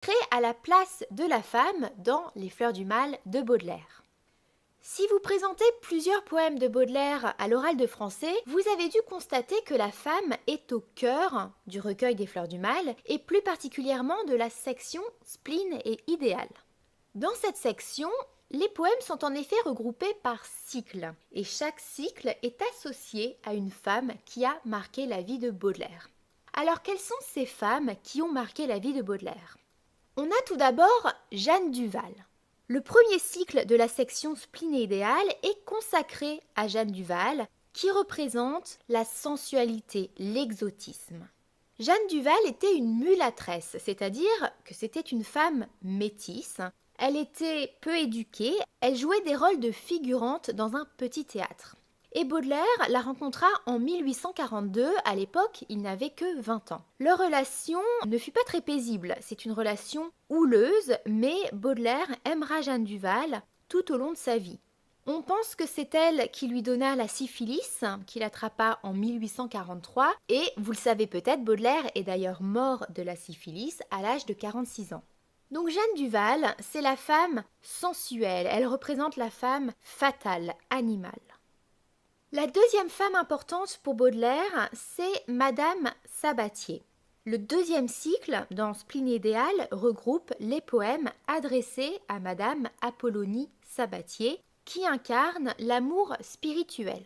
Créé à la place de la femme dans Les Fleurs du Mal de Baudelaire. Si vous présentez plusieurs poèmes de Baudelaire à l'oral de français, vous avez dû constater que la femme est au cœur du recueil des Fleurs du Mal et plus particulièrement de la section spleen et idéal. Dans cette section, les poèmes sont en effet regroupés par cycles et chaque cycle est associé à une femme qui a marqué la vie de Baudelaire. Alors quelles sont ces femmes qui ont marqué la vie de Baudelaire ? On a tout d'abord Jeanne Duval. Le premier cycle de la section spleen et idéal est consacré à Jeanne Duval, qui représente la sensualité, l'exotisme. Jeanne Duval était une mulâtresse, c'est-à-dire que c'était une femme métisse. Elle était peu éduquée, elle jouait des rôles de figurante dans un petit théâtre. Et Baudelaire la rencontra en 1842, à l'époque il n'avait que 20 ans. Leur relation ne fut pas très paisible, c'est une relation houleuse, mais Baudelaire aimera Jeanne Duval tout au long de sa vie. On pense que c'est elle qui lui donna la syphilis, qu'il attrapa en 1843, et vous le savez peut-être, Baudelaire est d'ailleurs mort de la syphilis à l'âge de 46 ans. Donc Jeanne Duval, c'est la femme sensuelle, elle représente la femme fatale, animale. La deuxième femme importante pour Baudelaire, c'est Madame Sabatier. Le deuxième cycle, dans Spleen idéal, regroupe les poèmes adressés à Madame Apollonie Sabatier, qui incarne l'amour spirituel.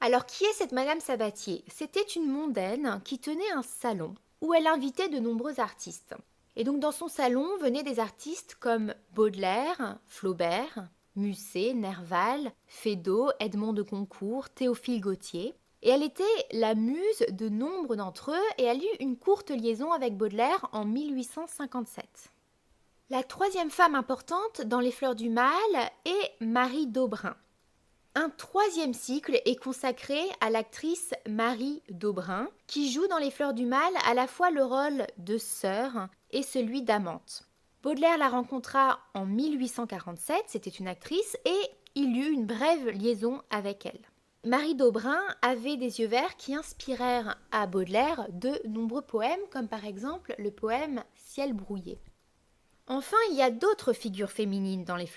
Alors, qui est cette Madame Sabatier ? C'était une mondaine qui tenait un salon où elle invitait de nombreux artistes. Et donc, dans son salon venaient des artistes comme Baudelaire, Flaubert, Musset, Nerval, Feydeau, Edmond de Goncourt, Théophile Gautier. Et elle était la muse de nombre d'entre eux et elle eut une courte liaison avec Baudelaire en 1857. La troisième femme importante dans Les Fleurs du Mal est Marie Daubrun. Un troisième cycle est consacré à l'actrice Marie Daubrun, qui joue dans Les Fleurs du Mal à la fois le rôle de sœur et celui d'amante. Baudelaire la rencontra en 1847, c'était une actrice, et il eut une brève liaison avec elle. Marie Daubrun avait des yeux verts qui inspirèrent à Baudelaire de nombreux poèmes, comme par exemple le poème Ciel brouillé. Enfin, il y a d'autres figures féminines dans Les Fleurs